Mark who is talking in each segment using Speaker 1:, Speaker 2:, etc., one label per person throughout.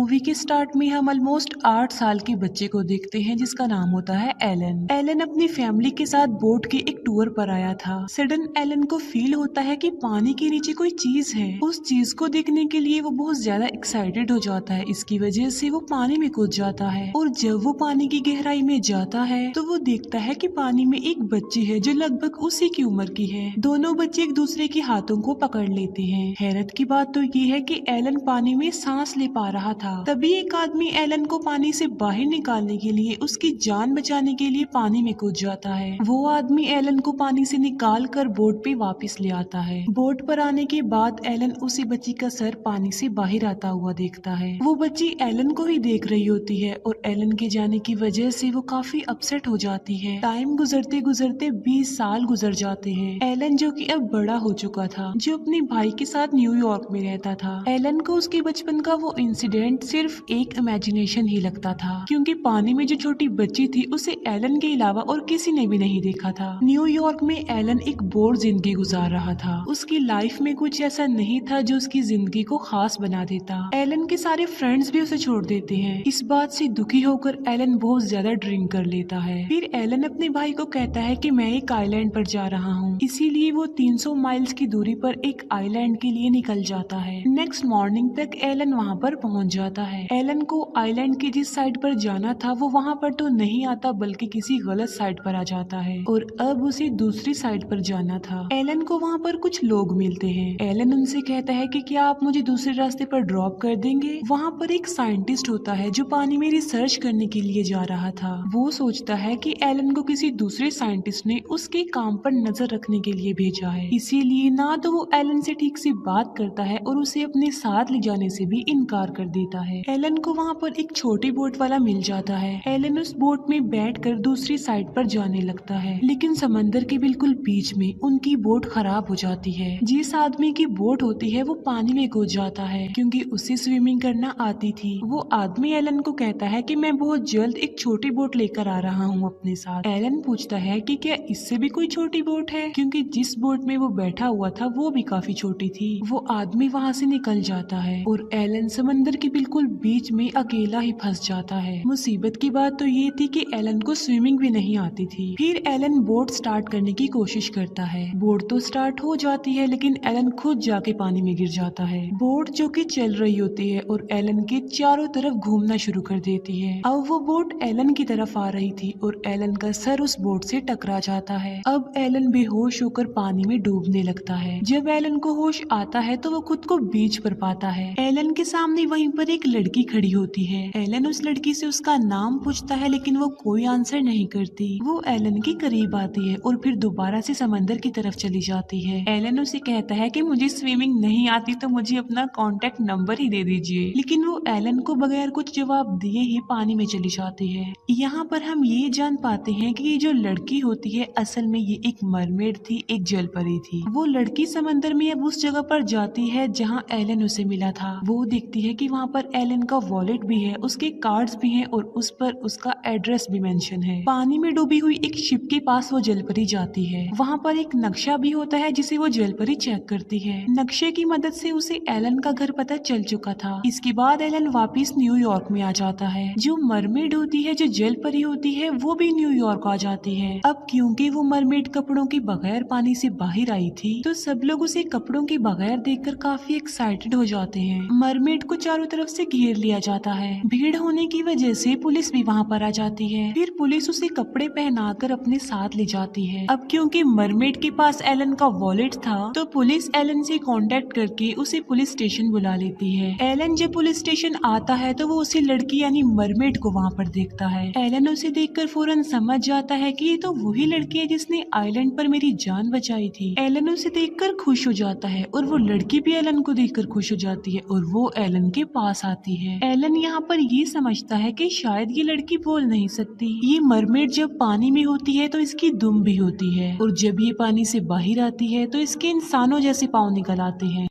Speaker 1: Movie के start में हम ऑलमोस्ट 8 साल के बच्चे को देखते हैं जिसका नाम होता है एलन। एलन अपनी फैमिली के साथ बोट के एक टूर पर आया था। सडन एलन को फील होता है कि पानी के नीचे कोई चीज है। उस चीज को देखने के लिए वो बहुत ज्यादा एक्साइटेड हो जाता है। इसकी वजह से वो पानी में कूद जाता है और जब वो पानी की गहराई में जाता है तो वो देखता है कि पानी में एक बच्ची है जो लगभग उसी की उम्र की है। दोनों बच्चे एक दूसरे के हाथों को पकड़ लेते हैं। हैरत की बात तो ये है कि एलन पानी में सांस ले पा रहा था। तभी एक आदमी एलन को पानी से बाहर निकालने के लिए उसकी जान बचाने के लिए पानी में कूद जाता है। वो आदमी एलन को पानी से निकाल कर बोट पे वापस ले आता है। बोट पर आने के बाद एलन उसी बच्ची का सर पानी से बाहर आता हुआ देखता है। वो बच्ची एलन को ही देख रही होती है और एलन के जाने की वजह से वो काफी अपसेट हो जाती है। टाइम गुजरते गुजरते 20 साल गुजर जाते हैं। एलन जो कि अब बड़ा हो चुका था, जो अपने भाई के साथ न्यूयॉर्क में रहता था। एलन को उसके बचपन का वो इंसिडेंट सिर्फ एक इमेजिनेशन ही लगता था, क्योंकि पानी में जो छोटी बच्ची थी उसे एलन के अलावा और किसी ने भी नहीं देखा था। न्यूयॉर्क में एलन एक बोर जिंदगी गुजार रहा था। उसकी लाइफ में कुछ ऐसा नहीं था जो उसकी जिंदगी को खास बना देता। एलन के सारे फ्रेंड्स भी उसे छोड़ देते हैं। इस बात से दुखी होकर एलन बहुत ज्यादा ड्रिंक कर लेता है। फिर एलन अपने भाई को कहता है कि मैं एक आइलैंड पर जा रहा हूँ, इसीलिए वो 300 माइल्स की दूरी पर एक आइलैंड के लिए निकल जाता है। नेक्स्ट मॉर्निंग तक एलन वहाँ पर पहुँच जाता है। एलन को आइलैंड की जिस साइड पर जाना था वो वहाँ पर तो नहीं आता, बल्कि किसी गलत साइड पर आ जाता है और अब उसे दूसरी साइड पर जाना था। एलन को वहाँ पर कुछ लोग मिलते हैं। एलन उनसे कहता है कि क्या आप मुझे दूसरे रास्ते पर ड्रॉप कर देंगे। वहाँ पर एक साइंटिस्ट होता है जो पानी में रिसर्च करने के लिए जा रहा था। वो सोचता है कि एलन को किसी दूसरे साइंटिस्ट ने उसके काम पर नजर रखने के लिए भेजा है, इसीलिए ना तो वो एलन से ठीक से बात करता है और उसे अपने साथ ले जाने से भी इनकार कर देता है। एलन को वहाँ पर एक छोटी बोट वाला मिल जाता है। एलन उस बोट में बैठकर दूसरी साइड पर जाने लगता है, लेकिन समंदर के बिल्कुल बीच में उनकी बोट खराब हो जाती है। जिस आदमी की बोट होती है वो पानी में कूद जाता है, क्योंकि उसे स्विमिंग करना आती थी। वो आदमी एलन को कहता है कि मैं बहुत जल्द एक छोटी बोट लेकर आ रहा हूँ अपने साथ। एलन पूछता है कि क्या इससे भी कोई छोटी बोट है, क्योंकि जिस बोट में वो बैठा हुआ था वो भी काफी छोटी थी। वो आदमी वहाँ से निकल जाता है और एलन समंदर के बिल्कुल बीच में अकेला ही फंस जाता है। मुसीबत की बात तो ये थी कि एलन को स्विमिंग भी नहीं आती थी। फिर एलन बोट स्टार्ट करने की कोशिश करता है। बोट तो स्टार्ट हो जाती है, लेकिन एलन खुद जाके पानी में गिर जाता है। बोट जो कि चल रही होती है और एलन के चारों तरफ घूमना शुरू कर देती है। अब वो बोट एलन की तरफ आ रही थी और एलन का सर उस बोट से टकरा जाता है। अब एलन बेहोश होकर पानी में डूबने लगता है। जब एलन को होश आता है तो वो खुद को बीच पर पाता है। एलन के सामने वहीं पर एक लड़की खड़ी होती है। एलन उस लड़की से उसका नाम पूछता है, लेकिन वो कोई आंसर नहीं करती। वो एलन के करीब आती है और फिर दोबारा से समंदर की तरफ चली जाती है। एलन उसे कहता है कि मुझे स्विमिंग नहीं आती तो मुझे अपना कॉन्टेक्ट नंबर ही दे दीजिए, लेकिन वो एलन को बगैर कुछ जवाब दिए ही पानी में चली जाती है। यहाँ पर हम ये जान पाते हैं कि ये जो लड़की होती है असल में ये एक मरमेड थी, एक जलपरी थी। वो लड़की समंदर में अब उस जगह पर जाती है जहाँ एलन उसे मिला था। वो देखती है कि वहाँ पर एलन का वॉलेट भी है, उसके कार्ड्स भी हैं और उस पर उसका एड्रेस भी मेंशन है। पानी में डूबी हुई एक शिप के पास वो जलपरी जाती है। वहाँ पर एक नक्शा भी होता है जिसे वो जलपरी चेक करती है। नक्शे की मदद से उसे एलन का घर पता चल चुका था। इसके बाद एलन वापिस न्यूयॉर्क में आ जाता है। जो मरमेड होती है, जो जलपरी होती है, वो भी न्यूयॉर्क आ जाती है। अब क्योंकि वो मरमेड कपड़ों के बगैर पानी से बाहर आई थी तो सब लोग उसे कपड़ों के बगैर देखकर काफी एक्साइटेड हो जाते हैं। मरमेड को चारों तरफ से घेर लिया जाता है। भीड़ होने की वजह से पुलिस भी वहाँ पर आ जाती है। फिर पुलिस उसे कपड़े पहनाकर अपने साथ ले जाती है। अब क्योंकि मरमेड के पास एलन का वॉलेट था तो पुलिस एलन से कांटेक्ट करके उसे पुलिस स्टेशन बुला लेती है। एलन जब पुलिस स्टेशन आता है तो वो उसी लड़की यानी मरमेड को वहाँ पर देखता है। एलन उसे देखकर फौरन समझ जाता है कि ये तो वही लड़की है जिसने आइलैंड पर मेरी जान बचाई थी। एलन उसे देखकर खुश हो जाता है और वो लड़की भी एलन को देखकर खुश हो जाती है और वो एलन के पास आती है। एलन यहाँ पर ये समझता है कि शायद ये लड़की बोल नहीं सकती। ये मरमेड जब पानी में होती है तो इसकी दुम भी होती है और जब ये पानी से बाहर आती है तो इसके इंसानों जैसे पाँव निकल आते हैं।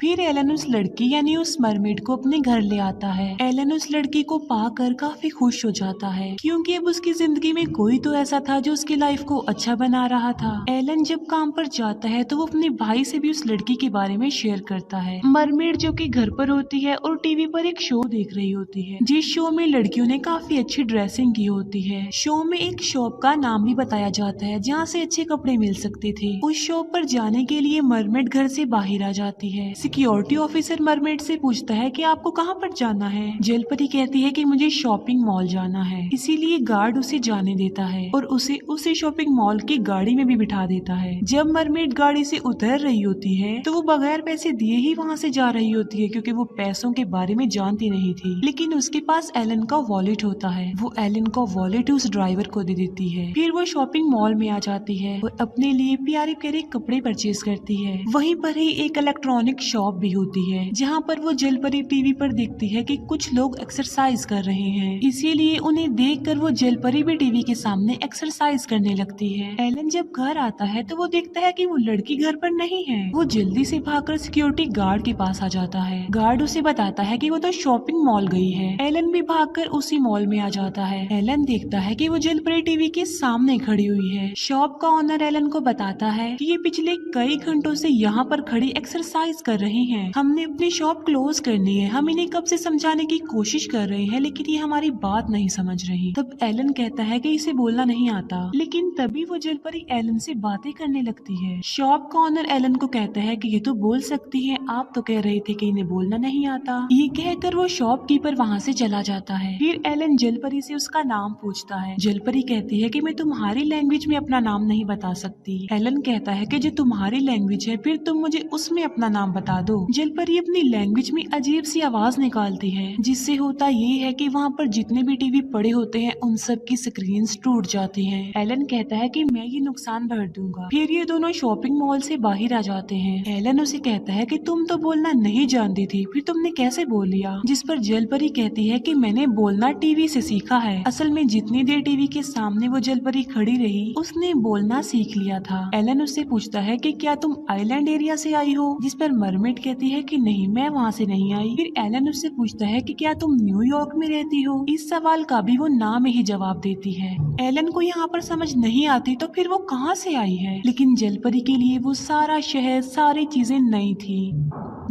Speaker 1: फिर एलन उस लड़की यानी उस मरमेड को अपने घर ले आता है। एलन उस लड़की को पाकर काफी खुश हो जाता है क्योंकि अब उसकी जिंदगी में कोई तो ऐसा था जो उसकी लाइफ को अच्छा बना रहा था। एलन जब काम पर जाता है तो वो अपने भाई से भी उस लड़की के बारे में शेयर करता है। मरमेड जो कि घर पर होती है और टीवी पर एक शो देख रही होती है जिस शो में लड़कियों ने काफी अच्छी ड्रेसिंग की होती है। शो में एक शॉप का नाम भी बताया जाता है जहाँ से अच्छे कपड़े मिल सकते थे। उस शॉप पर जाने के लिए मरमेड घर से बाहर आ जाती है। सिक्योरिटी ऑफिसर मरमेड से पूछता है कि आपको कहाँ पर जाना है। जलपरी कहती है कि मुझे शॉपिंग मॉल जाना है, इसीलिए गार्ड उसे जाने देता है और उसे शॉपिंग मॉल की गाड़ी में भी बिठा देता है। जब मरमेड गाड़ी से उतर रही होती है तो वो बगैर पैसे दिए ही वहाँ से जा रही होती है क्योंकि वो पैसों के बारे में जानती नहीं थी। लेकिन उसके पास एलन का वॉलेट होता है। वो एलन का वॉलेट उस ड्राइवर को दे देती है। फिर वो शॉपिंग मॉल में आ जाती है और अपने लिए प्यारे प्यारे कपड़े परचेज करती है। वहीं पर ही एक इलेक्ट्रॉनिक शॉप भी होती है जहाँ पर वो जलपरी टीवी पर देखती है कि कुछ लोग एक्सरसाइज कर रहे हैं, इसीलिए उन्हें देखकर वो जलपरी भी टीवी के सामने एक्सरसाइज करने लगती है। एलन जब घर आता है तो वो देखता है कि वो लड़की घर पर नहीं है। वो जल्दी से भागकर सिक्योरिटी गार्ड के पास आ जाता है। गार्ड उसे बताता है कि वो तो शॉपिंग मॉल गई है। एलन भी भागकर उसी मॉल में आ जाता है। एलन देखता है कि वो जलपरी टीवी के सामने खड़ी हुई है। शॉप का ओनर एलन को बताता है कि ये पिछले कई घंटों से यहाँ पर खड़ी एक्सरसाइज कर रही हैं। हमने अपनी शॉप क्लोज करनी है। हम इन्हें कब से समझाने की कोशिश कर रहे हैं लेकिन ये हमारी बात नहीं समझ रही। तब एलन कहता है कि इसे बोलना नहीं आता, लेकिन तभी वो जलपरी एलन से बातें करने लगती है। शॉप का ओनर एलन को कहता है कि ये तो बोल सकती है, आप तो कह रहे थे कि इन्हें बोलना नहीं आता। ये कहकर वो शॉपकीपर वहाँ से चला जाता है। फिर एलन जलपरी से उसका नाम पूछता है। जलपरी कहती है कि मैं तुम्हारी लैंग्वेज में अपना नाम नहीं बता सकती। एलन कहता है कि जो तुम्हारी लैंग्वेज है फिर तुम मुझे उसमें अपना नाम बता दो। जलपरी अपनी लैंग्वेज में अजीब सी आवाज निकालती है जिससे होता ये है कि वहाँ पर जितने भी टीवी पड़े होते हैं उन सब की स्क्रीन टूट जाती हैं। एलन कहता है कि मैं ये नुकसान भर दूंगा। फिर ये दोनों शॉपिंग मॉल से बाहर आ जाते हैं। एलन उसे कहता है कि तुम तो बोलना नहीं जानती थी, फिर तुमने कैसे बोल लिया। जिस पर जलपरी कहती है कि मैंने बोलना टीवी से सीखा है। असल में जितनी देर टीवी के सामने वो जलपरी खड़ी रही उसने बोलना सीख लिया था। एलन उससे पूछता है कि क्या तुम आइलैंड एरिया से आई हो। जिस पर मरमेड कहती है कि नहीं, मैं वहाँ से नहीं आई। फिर एलन उससे पूछता है कि क्या तुम न्यूयॉर्क में रहती हो। इस सवाल का भी वो ना में ही जवाब देती है। एलन को यहाँ पर समझ नहीं आती तो फिर वो कहाँ से आई है, लेकिन जलपरी के लिए वो सारा शहर सारी चीजें नई थी।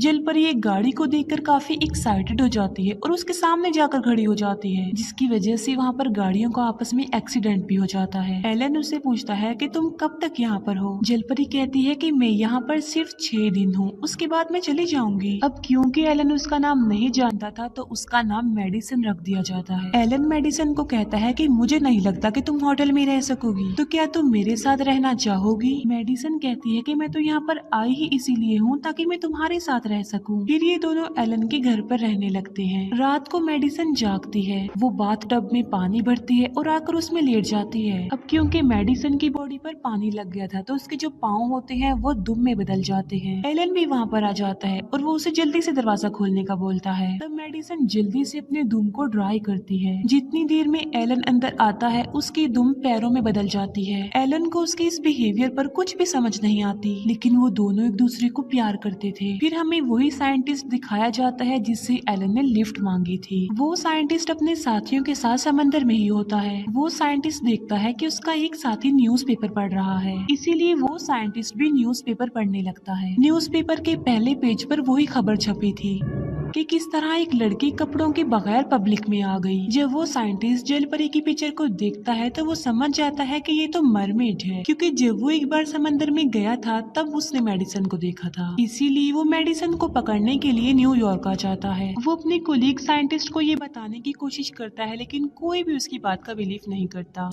Speaker 1: जलपरी एक गाड़ी को देखकर काफी एक्साइटेड हो जाती है और उसके सामने जाकर खड़ी हो जाती है, जिसकी वजह से वहाँ पर गाड़ियों का आपस में एक्सीडेंट भी हो जाता है। एलन उससे पूछता है कि तुम कब तक यहाँ पर हो। जलपरी कहती है कि मैं यहाँ पर सिर्फ 6 दिन हूँ, उसके बाद मैं चली जाऊंगी। अब क्योंकि एलन उसका नाम नहीं जानता था तो उसका नाम मेडिसन रख दिया जाता है। एलन मेडिसन को कहता है कि मुझे नहीं लगता कि तुम होटल में रह सकोगी, तो क्या तुम मेरे साथ रहना चाहोगी। मेडिसन कहती है कि मैं तो यहाँ पर आई ही इसीलिए हूँ ताकि मैं तुम्हारे साथ रह सकूं। फिर ये दोनों एलन के घर पर रहने लगते हैं। रात को मेडिसन जागती है। वो बाथ टब में पानी भरती है और आकर उसमें लेट जाती है। अब क्योंकि मेडिसन की बॉडी पर पानी लग गया था तो उसके जो पाँव होते हैं वो दुम में बदल जाते हैं। एलन भी वहाँ पर आ जाता है और वो उसे जल्दी से दरवाजा खोलने का बोलता है। तब मेडिसन जल्दी से अपने दुम को ड्राई करती है। जितनी देर में एलन अंदर आता है उसकी दुम पैरों में बदल जाती है। एलन को उसके इस बिहेवियर पर कुछ भी समझ नहीं आती, लेकिन वो दोनों एक दूसरे को प्यार करते थे। फिर हमें वही साइंटिस्ट दिखाया जाता है जिससे एलन ने लिफ्ट मांगी थी। वो साइंटिस्ट अपने साथियों के साथ समंदर में ही होता है। वो साइंटिस्ट देखता है कि उसका एक साथी न्यूज़पेपर पढ़ रहा है, इसीलिए वो साइंटिस्ट भी न्यूज़पेपर पढ़ने लगता है। न्यूज़पेपर के पहले पेज पर वही खबर छपी थी कि किस तरह एक लड़की कपड़ों के बगैर पब्लिक में आ गई। जब वो साइंटिस्ट जलपरी की पिक्चर को देखता है तो वो समझ जाता है कि ये तो मरमेड है, क्योंकि जब वो एक बार समंदर में गया था तब उसने मेडिसन को देखा था। इसीलिए वो मेडिसन को पकड़ने के लिए न्यूयॉर्क आ जाता है। वो अपने कोलीग साइंटिस्ट को ये बताने की कोशिश करता है, लेकिन कोई भी उसकी बात का बिलीव नहीं करता।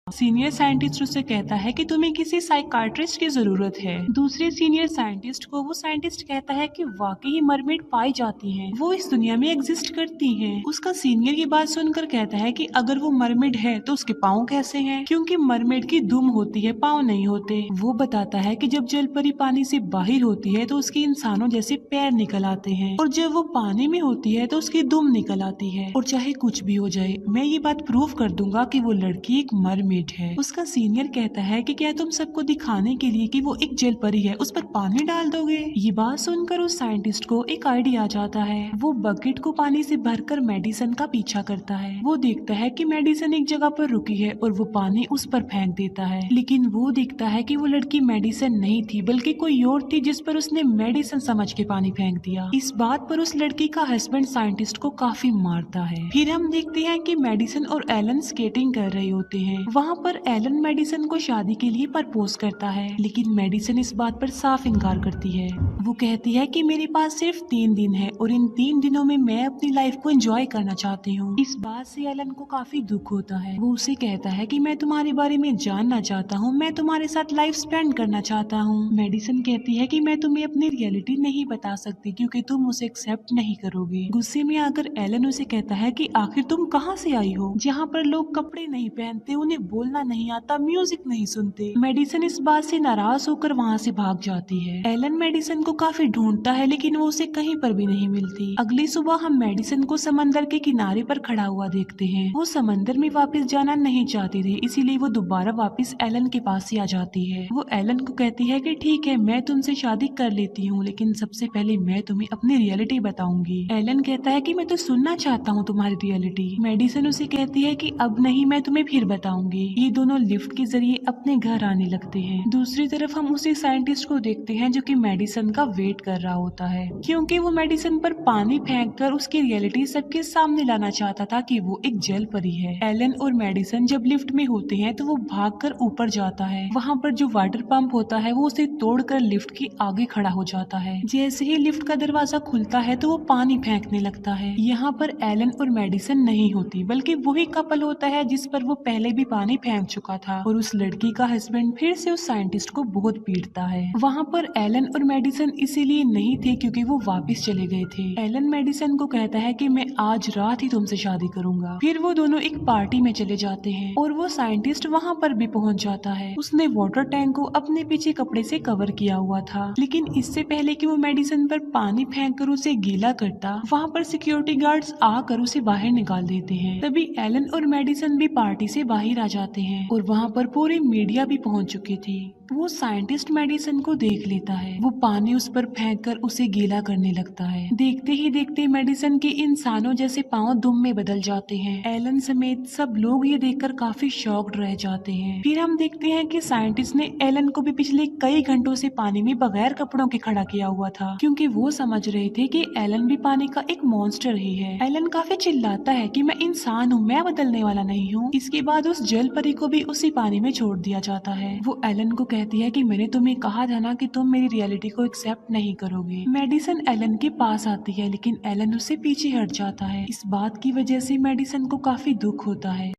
Speaker 1: सीनियर साइंटिस्ट उससे कहता है कि तुम्हें किसी साइकाट्रिस्ट की जरूरत है। दूसरे सीनियर साइंटिस्ट को वो साइंटिस्ट कहता है कि वाकई मरमेड पाई जाती हैं, वो इस दुनिया में एग्जिस्ट करती हैं। उसका सीनियर की बात सुनकर कहता है कि अगर वो मरमेड है तो उसके पाँव कैसे हैं, क्योंकि मरमेड की दुम होती है, पाँव नहीं होते। वो बताता है कि जब जलपरी पानी से बाहर होती है तो उसके इंसानों जैसे पैर निकल आते हैं, और जब वो पानी में होती है तो उसकी दुम निकल आती है। और चाहे कुछ भी हो जाए, मैं ये बात प्रूव कर दूंगा कि वो लड़की एक मरमेड वेट है। उसका सीनियर कहता है कि क्या तुम सबको दिखाने के लिए कि वो एक जल परी है उस पर पानी डाल दोगे। ये बात सुनकर उस साइंटिस्ट को एक आइडिया आ जाता है। वो बकेट को पानी से भरकर मेडिसन का पीछा करता है। वो देखता है कि मेडिसन एक जगह पर रुकी है और वो पानी उस पर फेंक देता है, लेकिन वो देखता है कि वो लड़की मेडिसन नहीं थी बल्कि कोई और थी जिस पर उसने मेडिसन समझ के पानी फेंक दिया। इस बात पर उस लड़की का हस्बैंड साइंटिस्ट को काफी मारता है। फिर हम देखते हैं कि मेडिसन और एलन स्केटिंग कर रहे होते हैं। वहाँ पर एलन मेडिसन को शादी के लिए प्रपोज करता है, लेकिन मेडिसन इस बात पर साफ इनकार करती है। वो कहती है कि मेरे पास सिर्फ 3 दिन है और इन 3 दिनों में मैं अपनी लाइफ को एंजॉय करना चाहती हूँ। इस बात से एलन को काफी दुख होता है। वो उसे कहता है कि मैं तुम्हारे बारे में जानना चाहता हूँ, मैं तुम्हारे साथ लाइफ स्पेंड करना चाहता हूँ। मेडिसन कहती है कि मैं तुम्हें अपनी रियलिटी नहीं बता सकती क्योंकि तुम उसे एक्सेप्ट नहीं करोगे। गुस्से में आकर एलन उसे कहता है कि आखिर तुम कहाँ से आई हो जहाँ पर लोग कपड़े नहीं पहनते, उन्हें बोलना नहीं आता, म्यूजिक नहीं सुनते। मेडिसन इस बात से नाराज होकर वहाँ से भाग जाती है। एलन मेडिसन को काफी ढूंढता है लेकिन वो उसे कहीं पर भी नहीं मिलती। अगली सुबह हम मेडिसन को समंदर के किनारे पर खड़ा हुआ देखते हैं। वो समंदर में वापस जाना नहीं चाहती थी, इसीलिए वो दोबारा वापस एलन के पास ही आ जाती है। वो एलन को कहती है कि ठीक है, मैं तुमसे शादी कर लेती हूँ, लेकिन सबसे पहले मैं तुम्हें अपनी रियलिटी बताऊंगी। एलन कहता है कि मैं तो सुनना चाहता हूँ तुम्हारी रियलिटी। मेडिसन उसे कहती है कि अब नहीं, मैं तुम्हें फिर बताऊंगी। ये दोनों लिफ्ट के जरिए अपने घर आने लगते हैं। दूसरी तरफ हम उसी साइंटिस्ट को देखते हैं जो कि मेडिसन का वेट कर रहा होता है, क्योंकि वो मेडिसन पर पानी फेंककर उसकी रियलिटी सबके सामने लाना चाहता था कि वो एक जल परी है। एलन और मेडिसन जब लिफ्ट में होते हैं तो वो भागकर ऊपर जाता है। वहाँ पर जो वाटर पंप होता है वो उसे तोड़कर लिफ्ट के आगे खड़ा हो जाता है। जैसे ही लिफ्ट का दरवाजा खुलता है तो वो पानी फेंकने लगता है। यहाँ पर एलन और मेडिसन नहीं होती बल्कि वही कपल होता है जिस पर वो पहले भी पानी फेंक चुका था, और उस लड़की का हस्बैंड फिर से उस साइंटिस्ट को बहुत पीटता है। वहाँ पर एलन और मेडिसन इसीलिए नहीं थे क्योंकि वो वापस चले गए थे। एलन मेडिसन को कहता है कि मैं आज रात ही तुमसे शादी करूंगा। फिर वो दोनों एक पार्टी में चले जाते हैं और वो साइंटिस्ट वहाँ पर भी पहुँच जाता है। उसने वाटर टैंक को अपने पीछे कपड़े से कवर किया हुआ था, लेकिन इससे पहले कि वो मेडिसन पर पानी फेंक कर उसे गीला करता, वहाँ पर सिक्योरिटी गार्ड्स आकर उसे बाहर निकाल देते हैं। तभी एलन और मेडिसन भी पार्टी से बाहर आ जाते हैं और वहाँ पर पूरी मीडिया भी पहुँच चुकी थी। वो साइंटिस्ट मेडिसन को देख लेता है। वो पानी उस पर फेंककर उसे गीला करने लगता है। देखते ही देखते मेडिसन के इंसानों जैसे पांव दुम में बदल जाते हैं। एलन समेत सब लोग ये देखकर काफी शॉक्ड रह जाते हैं। फिर हम देखते हैं कि साइंटिस्ट ने एलन को भी पिछले कई घंटों से पानी में बगैर कपड़ों के खड़ा किया हुआ था, क्योंकि वो समझ रहे थे कि एलन भी पानी का एक मॉन्स्टर ही है। एलन काफी चिल्लाता है कि मैं इंसान हूँ, मैं बदलने वाला नहीं हूँ। इसके बाद उस जल परी को भी उसी पानी में छोड़ दिया जाता है। वो एलन को कहती है कि मैंने तुम्हें कहा था ना कि तुम मेरी रियलिटी को एक्सेप्ट नहीं करोगे। मेडिसन एलन के पास आती है लेकिन एलन उससे पीछे हट जाता है। इस बात की वजह से मेडिसन को काफी दुख होता है।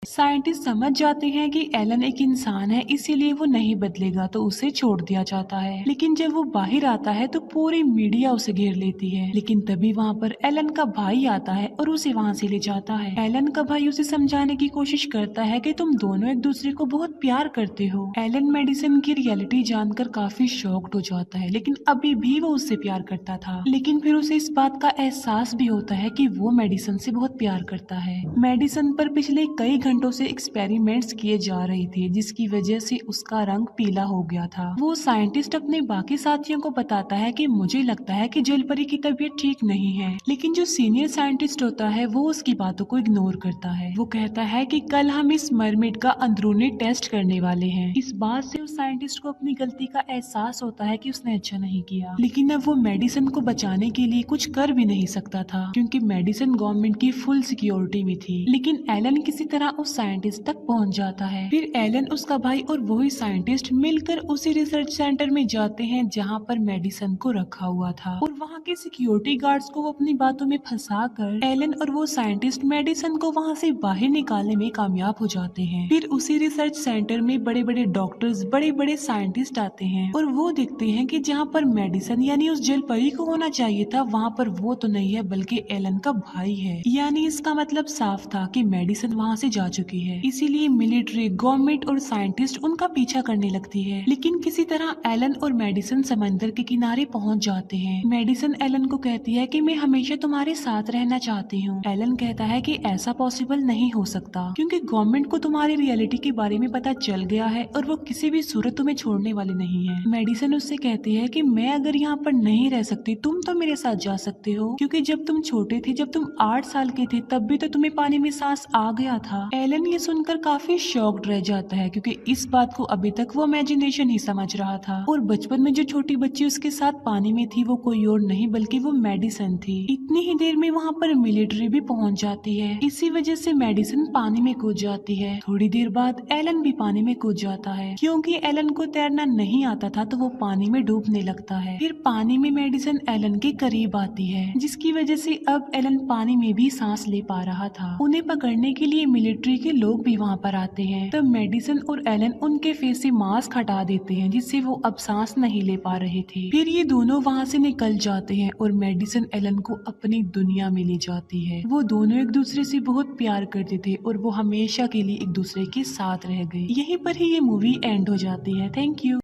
Speaker 1: साइंटिस्ट समझ जाते हैं कि एलन एक इंसान है, इसीलिए वो नहीं बदलेगा, तो उसे छोड़ दिया जाता है। लेकिन जब वो बाहर आता है तो पूरी मीडिया उसे घेर लेती है। लेकिन तभी वहाँ पर एलन का भाई आता है और उसे वहाँ से ले जाता है। एलन का भाई उसे समझाने की कोशिश करता है कि तुम दोनों एक दूसरे को बहुत प्यार करते हो। एलन मेडिसन की रियलिटी जानकर काफी शॉक्ड हो जाता है, लेकिन अभी भी वो उससे प्यार करता था। लेकिन फिर उसे इस बात का एहसास भी होता है कि वो मेडिसन से बहुत प्यार करता है। मेडिसन पर पिछले कई घंटों से एक्सपेरिमेंट्स किए जा रहे थे, जिसकी वजह से उसका रंग पीला हो गया था। वो साइंटिस्ट अपने बाकी साथियों को बताता है कि मुझे लगता है कि जलपरी की तबीयत ठीक नहीं है, लेकिन जो सीनियर साइंटिस्ट होता है वो उसकी बातों को इग्नोर करता है। वो कहता है कि कल हम इस मरमेड का अंदरूनी टेस्ट करने वाले हैं। इस बात से उस साइंटिस्ट को अपनी गलती का एहसास होता है कि उसने अच्छा नहीं किया, लेकिन अब वो मेडिसन को बचाने के लिए कुछ कर भी नहीं सकता था, क्योंकि मेडिसन गवर्नमेंट की फुल सिक्योरिटी में थी। लेकिन एलन किसी तरह उस साइंटिस्ट तक पहुंच जाता है। फिर एलन, उसका भाई और वही साइंटिस्ट मिलकर उसी रिसर्च सेंटर में जाते हैं जहां पर मेडिसन को रखा हुआ था, और वहां के सिक्योरिटी गार्ड्स को वो अपनी बातों में फंसाकर एलन और वो साइंटिस्ट मेडिसन को वहां से बाहर निकालने में कामयाब हो जाते हैं। फिर उसी रिसर्च सेंटर में बड़े बड़े डॉक्टर्स, बड़े बड़े साइंटिस्ट आते हैं और वो देखते हैं कि जहाँ पर मेडिसन यानी उस जल परी को होना चाहिए था, वहाँ पर वो तो नहीं है बल्कि एलन का भाई है। यानी इसका मतलब साफ था कि मेडिसन वहाँ से जा चुकी है, इसीलिए मिलिट्री, गवर्नमेंट और साइंटिस्ट उनका पीछा करने लगती है। लेकिन किसी तरह एलन और मेडिसन समंदर के किनारे पहुंच जाते हैं। मेडिसन एलन को कहती है कि मैं हमेशा तुम्हारे साथ रहना चाहती हूँ। एलन कहता है कि ऐसा पॉसिबल नहीं हो सकता, क्योंकि गवर्नमेंट को तुम्हारी रियलिटी के बारे में पता चल गया है और वो किसी भी सूरत तुम्हें छोड़ने वाले नहीं है। मेडिसन उससे कहती है कि मैं अगर यहाँ पर नहीं रह सकती, तुम तो मेरे साथ जा सकते हो, क्योंकि जब तुम छोटे थे, जब तुम 8 साल के थे, तब भी तो तुम्हें पानी में सांस आ गया था। एलन ये सुनकर काफी शॉक्ड रह जाता है, क्योंकि इस बात को अभी तक वो इमेजिनेशन ही समझ रहा था। और बचपन में जो छोटी बच्ची उसके साथ पानी में थी, वो कोई और नहीं बल्कि वो मेडिसन थी। इतनी ही देर में वहाँ पर मिलिट्री भी पहुँच जाती है। इसी वजह से मेडिसन पानी में कूद जाती है। थोड़ी देर बाद एलन भी पानी में कूद जाता है। क्योंकि एलन को तैरना नहीं आता था, तो वो पानी में डूबने लगता है। फिर पानी में मेडिसन एलन के करीब आती है, जिसकी वजह से अब एलन पानी में भी सांस ले पा रहा था। उन्हें पकड़ने के लिए मिलिट्री के लोग भी वहाँ पर आते हैं। तब मेडिसन और एलन उनके फेस से मास्क हटा देते हैं, जिससे वो अब सांस नहीं ले पा रहे थे। फिर ये दोनों वहाँ से निकल जाते हैं और मेडिसन एलन को अपनी दुनिया में ले जाती है। वो दोनों एक दूसरे से बहुत प्यार करते थे और वो हमेशा के लिए एक दूसरे के साथ रह गए। यहीं पर ही ये मूवी एंड हो जाती है। Thank you.